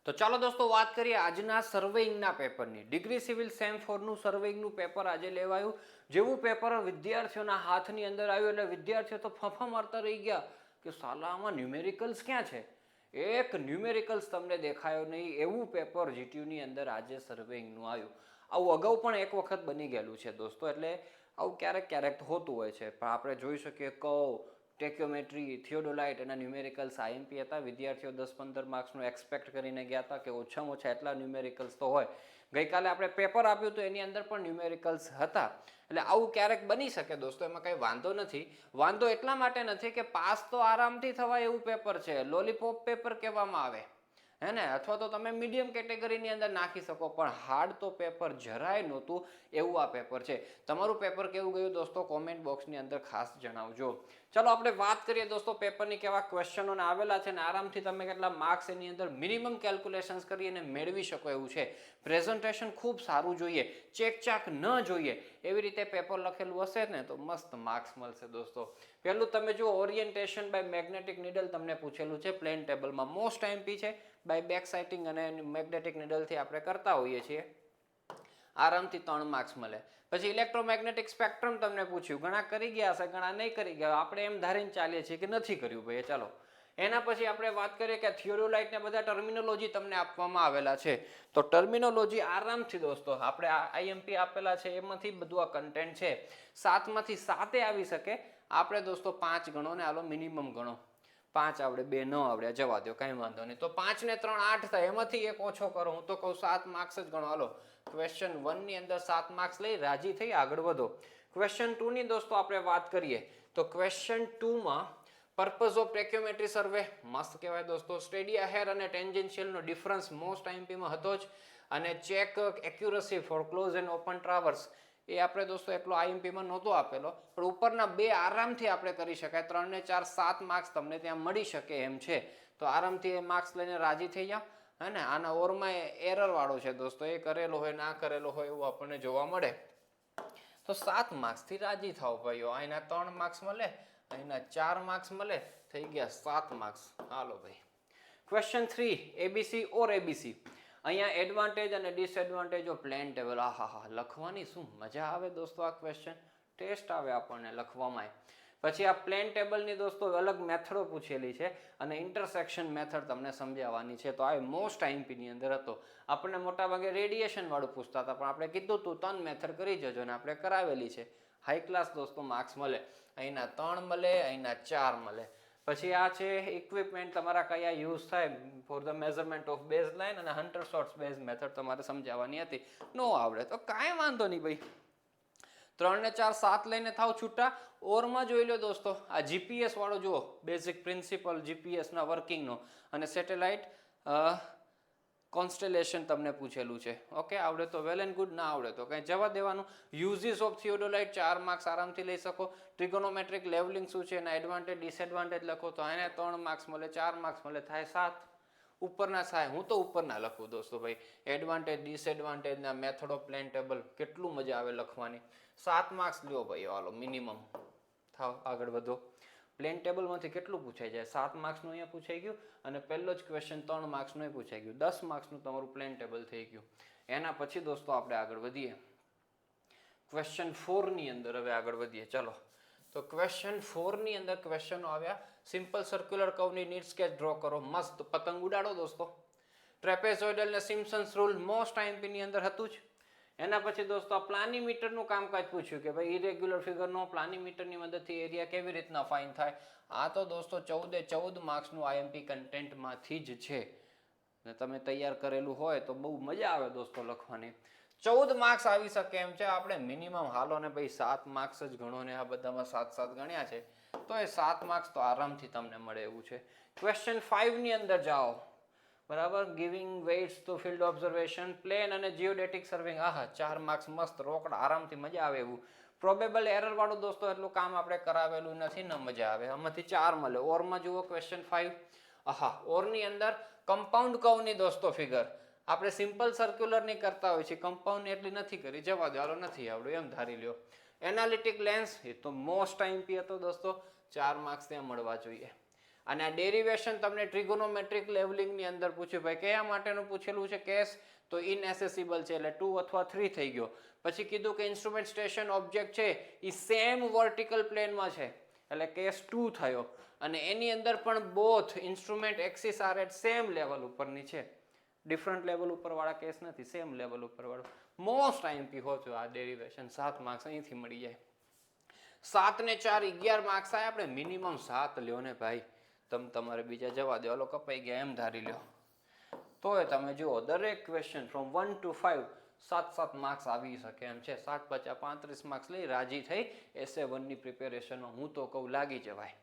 તો ચાલો દોસ્તો વાત કરીએ આજના સર્વેઇંગના પેપરની. ડિગ્રી સિવિલ સેમ 4નું સર્વેઇંગનું પેપર આજે લેવાયું. જેવું પેપર વિદ્યાર્થીઓના હાથની અંદર આવ્યું એટલે વિદ્યાર્થીઓ તો ફફા મારતા રહી ગયા કે સાલા આમાં ન્યુમેરિકલ્સ ક્યાં છે. એક ન્યુમેરિકલ્સ તમને દેખાયો નહીં એવું પેપર જીટીયુની અંદર આજે સર્વેઇંગનું આવ્યું. આવું અગાઉ પણ એક વખત બની ગયેલું છે દોસ્તો, એટલે આવું ક્યારેક ક્યારેક હોતું હોય છે. પણ આપણે જોઈ શકીએ ટેક્યોમેટ્રી, થિયોડોલાઇટ એના ન્યુમેરિકલ્સ આઈએમપી હતા. વિદ્યાર્થીઓ 10-15 માર્ક્સનું એક્સપેક્ટ કરીને ગયા હતા કે ઓછામાં ઓછા એટલા ન્યુમેરિકલ્સ તો હોય. ગઈકાલે આપણે પેપર આપ્યું તો એની અંદર પણ ન્યુમેરિકલ્સ હતા. એટલે આવું ક્યારેક બની શકે દોસ્તો, એમાં કંઈ વાંધો નથી. વાંધો એટલા માટે નથી કે પાસ તો આરામથી થવાય એવું પેપર છે. લોલીપોપ પેપર કહેવામાં આવે હે ને, અથવા તો તમે મીડિયમ કેટેગરીની અંદર નાખી શકો, પણ હાર્ડ તો પેપર જરાય નહોતું એવું આ પેપર છે. તમારું પેપર કેવું ગયું દોસ્તો કોમેન્ટ બોક્સની અંદર ખાસ જણાવજો. ચલો આપણે વાત કરીએ દોસ્તો પેપરની કેવા ક્વેશ્ચનોને આવેલા છે ને આરામથી તમે કેટલા માર્ક્સ એની અંદર મિનિમમ કેલ્ક્યુલેશન્સ કરી અને મેળવી શકો એવું છે. પ્રેઝન્ટેશન ખૂબ સારું જોઈએ, ચેકચાક ન જોઈએ એવી રીતે પેપર લખેલું હશે ને તો મસ્ત માર્ક્સ મળશે દોસ્તો. પહેલું તમે જુઓ, ઓરિએન્ટેશન બાય મેગ્નેટિક નીડલ તમને પૂછેલું છે પ્લેન ટેબલમાં. મોસ્ટ આઈએમપી છે. બાય બેક સાઇટિંગ અને મેગ્નેટિક નીડલથી આપણે કરતા હોઈએ છીએ. આરામથી 3 માર્ક્સ મળે. પછી ઇલેક્ટ્રોમેગ્નેટિક સ્પેક્ટ્રમ તમને પૂછ્યું. ઘણા કરી ગયા હશે, ઘણા નહીં કરી ગયા. આપણે એમ ધારીને ચાલીએ છીએ કે નથી કર્યું ભાઈ. ચાલો એના પછી આપણે વાત કરીએ કે થિયોડોલાઇટ ને બધા ટર્મિનોલોજી તમને આપવામાં આવેલા છે. તો ટર્મિનોલોજી આરામથી દોસ્તો આપણે આઈએમપી આપેલા છે એમાંથી બધું આ કન્ટેન્ટ છે. 7માંથી 7 આવી શકે. આપણે દોસ્તો 5 ગણો ને આલો મિનિમમ ગણો. 5 આવડે, 2 ન આવડે, જવા દો, કાંઈ વાંધો નહીં. તો 5 ને 3 8 થાય, એમાંથી એક ઓછો કરો. હું તો કહું 7 માર્ક્સ જ ગણો. હાલો ક્વેશ્ચન 1 ની અંદર 7 માર્ક્સ લઈ રાજી થઈ આગળ વધો. ક્વેશ્ચન 2 ની દોસ્તો આપણે વાત કરીએ તો ક્વેશ્ચન 2 માં પર્પઝ ઓફ ટેક્યોમેટ્રી સર્વે મસ્ત કહેવાય દોસ્તો. સ્ટેડિયા હેર અને ટેન્જન્શિયલનો ડિફરન્સ મોસ્ટ આઈએમપીમાં હતો જ. અને check accuracy for close and open traverse એ આપણે દોસ્તો એટલો આઈએમપીમાં નહોતો આપેલો, પણ ઉપરના 2 આરામથી આપણે કરી શકાય. 3 ને 4 7 માર્ક્સ તમને ત્યાં મળી શકે એમ છે. તો આરામથી એ માર્ક્સ લઈને રાજી થઈ જાઓ. હે ને, આના ઓરમાં એરર વાળો છે દોસ્તો, એ કરેલો હોય ના કરેલો હોય એવું આપણને જોવા મળે. તો 7 માર્ક્સથી રાજી થાવ ભાઈઓ. અહીંના 3 માર્ક્સ મળે, અહીંના 4 માર્ક્સ મળે, થઈ ગયા 7 માર્ક્સ. હાલો ભાઈ. ક્વેશ્ચન 3 એબીસી ઓર એબીસી. અહીંયા એડવાન્ટેજ અને ડિસએડવાન્ટેજ ઓફ પ્લેન ટેબલ. આહાહા, લખવાની શું મજા આવે દોસ્તો. આ ક્વેશ્ચન ટેસ્ટ આવે આપણને લખવામાં. પછી આ પ્લેન ટેબલની દોસ્તો અલગ મેથડો પૂછેલી છે અને ઇન્ટરસેક્શન મેથડ તમને સમજાવવાની છે. તો આ મોસ્ટ આઈએમપીની અંદર હતો. આપણને મોટાભાગે રેડિયેશન વાળું પૂછતા હતા, પણ આપણે કીધું તું 3 મેથડ કરી જજો ને આપણે કરાવેલી છે. હાઈ ક્લાસ દોસ્તો માર્ક્સ મળે. અહીંના 3 મળે, અહીંના 4 મળે. પછી આ છે ઇક્વિપમેન્ટ તમારા કયા યુઝ થાય for the measurement of base line અને હન્ટર શોર્ટ્સ બેઝ મેથડ તમારે સમજાવવાની હતી. નો આવડે તો કાંઈ વાંધો નહીં ભાઈ. 3 ને 4 7 લઈને થાવ છૂટા. ઓરમાં જોઈ લો દોસ્તો, આ જીપીએસ વાળો જુઓ, બેઝિક પ્રિન્સિપલ જીપીએસના વર્કિંગનો અને સેટેલાઇટ કોન્સ્ટેલેશન તમને પૂછેલું છે. ઓકે, આવડે તો વેલ એન્ડ ગુડ, ના આવડે તો કંઈ જવા દેવાનું. યુઝિસ ઓફ થિયોડોલાઇટ 4 માર્ક્સ આરામથી લઈ શકો. ટ્રિગોનોમેટ્રિક લેવલિંગ શું છે એના એડવાન્ટેજ ડિસએડવાન્ટેજ લખો તો એને 3 માર્ક્સ મળે, 4 માર્ક્સ મળે, થાય 7. ઉપરના થાય, હું તો ઉપરના લખું દોસ્તો ભાઈ. એડવાન્ટેજ ડિસએડવાન્ટેજના મેથડ ઓફ પ્લેન ટેબલ કેટલું મજા આવે લખવાની. 7 માર્ક્સ લ્યો ભાઈ, હાલો મિનિમમ. થાવ આગળ વધો. પ્લેન ટેબલમાંથી કેટલું પૂછાઈ જાય? 7 માર્ક્સનું અહીંયા પૂછાઈ ગયું અને પહેલો જ ક્વેશ્ચન 3 માર્ક્સનું પૂછાઈ ગયું. 10 માર્ક્સનું તમારું પ્લેન ટેબલ થઈ ગયું. એના પછી દોસ્તો આપણે આગળ વધીએ ક્વેશ્ચન 4 ની અંદર. હવે આગળ વધીએ ચલો. તો ક્વેશ્ચન 4 ની અંદર ક્વેશ્ચનો આવ્યા. સિમ્પલ સર્ક્યુલર કર્વની નીડ સ્કેચ ડ્રો કરો. મસ્ત પતંગ ઉડાડો દોસ્તો. ટ્રેપેઝોઇડલ ને સિમ્પસન્સ રૂલ મોસ્ટ આઈએમપી ની અંદર હતું જ. એના પછી દોસ્તો આ પ્લાનીમીટરનું કામકાજ પૂછ્યું કે ભાઈ ઇરેગ્યુલર ફિગરનો પ્લાનીમીટરની મદદથી એરિયા કેવી રીતના ફાઇન થાય. આ તો દોસ્તો 14 માર્ક્સનું આઈએમપી કન્ટેન્ટમાંથી જ છે. ને તમે તૈયાર કરેલું હોય તો બહુ મજા આવે દોસ્તો લખવાની. 14 માર્ક્સ આવી શકે એમ છે. આપણે મિનિમમ હાલો ને ભાઈ 7 માર્ક્સ જ ગણો ને, આ બધામાં 7 ગણ્યા છે તો એ 7 માર્ક્સ તો આરામથી તમને મળે એવું છે. ક્વેશ્ચન 5 ની અંદર જાઓ. બરાબર, giving weights to field observation, plane અને જીઓડેટિક સર્વિંગ. આહા, 4 માર્ક્સ મસ્ત રોકડા, આરામથી મજા આવે એવું. પ્રોબેબલ એરર વાળું દોસ્તો એટલું કામ આપણે કરાવેલું નથી ને મજા આવે. આમાંથી 4 મળે. ઓરમાં જુઓ ક્વેશ્ચન 5. આહા, ઓરની અંદર કમ્પાઉન્ડ કર્વની દોસ્તો ફિગર. આપણે સિમ્પલ સર્ક્યુલરની કરતા હોય છે, કમ્પાઉન્ડની એટલી નથી કરી. જવા દો, હાલો નથી આવડ્યું એમ ધારી લ્યો. એનાલિટિક લેન્સ એ તો મોસ્ટ આઈએમપી હતો દોસ્તો. 4 માર્ક્સ ત્યાં મળવા જોઈએ. અને આ ડેરિવેશન તમને ટ્રિગોનોમેટ્રિક લેવલિંગની અંદર પૂછ્યું ભાઈ કયા માટેનું પૂછેલું છે કેસ, તો ઇનએસેસિબલ છે એટલે 2 અથવા 3 થઈ ગયો. પછી કીધું કે ઇન્સ્ટ્રુમેન્ટ સ્ટેશન ઓબ્જેક્ટ છે એ સેમ વર્ટિકલ પ્લેનમાં છે એટલે કેસ 2 થયો. અને એની અંદર પણ both instrument axis are at same level ઉપરની છે, ડિફરન્ટ લેવલ ઉપર વાળા કેસ નથી, સેમ લેવલ ઉપર વાળો. મોસ્ટ આઈએમપી હોતો આ ડેરિવેશન, 7 માર્ક્સ અહીંથી મળી જાય. 7 ને 4 11 માર્ક્સ આયા, આપણે મિનિમમ 7 લ્યો ને ભાઈ, તમારે બીજા જવા દો, હાલો કપાઈ ગયા એમ ધારી લ્યો. તોય તમે જુઓ દરેક ક્વેશ્ચન ફ્રોમ 1 to 5 7 માર્ક્સ આવી શકે એમ છે. 7 × 5 = 35 માર્ક્સ લઈ રાજી થઈ SA1 ની પ્રિપેરેશનમાં. હું તો કહું લાગી જવાય,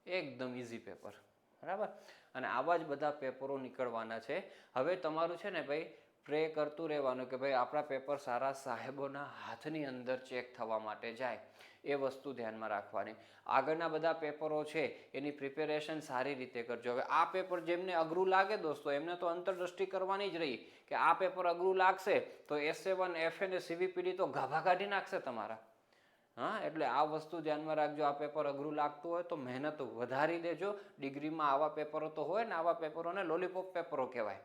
એકદમ ઇઝી પેપર, બરાબર. અને આવા જ બધા પેપરો નીકળવાના છે. હવે તમારું છે ને ભાઈ પ્રે કરતું રહેવાનું કે ભાઈ આપણા પેપર સારા સાહેબોના હાથની અંદર ચેક થવા માટે જાય, એ વસ્તુ ધ્યાનમાં રાખવાની. આગળના બધા પેપરો છે એની પ્રિપેરેશન સારી રીતે કરજો. હવે આ પેપર જેમને અઘરું લાગે દોસ્તો એમને તો અંતરદ્રષ્ટિ કરવાની જ રહી કે આ પેપર અઘરું લાગશે તો SA1 FA ને CVPD તો ગાભા કાઢી નાખશે તમારા. હા, એટલે આ વસ્તુ ધ્યાનમાં રાખજો. આ પેપર અઘરું લાગતું હોય તો મહેનત વધારી દેજો. ડિગ્રીમાં આવા પેપરો તો હોય ને, આવા પેપરોને લોલીપોપ પેપરો કહેવાય.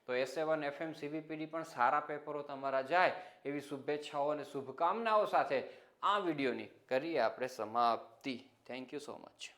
તો SA1 FM CVPD પણ સારા પેપરો તમારા જાય એવી શુભેચ્છાઓ અને શુભકામનાઓ સાથે આ વિડીયોની કરીએ આપણે સમાપ્તિ. Thank you so much.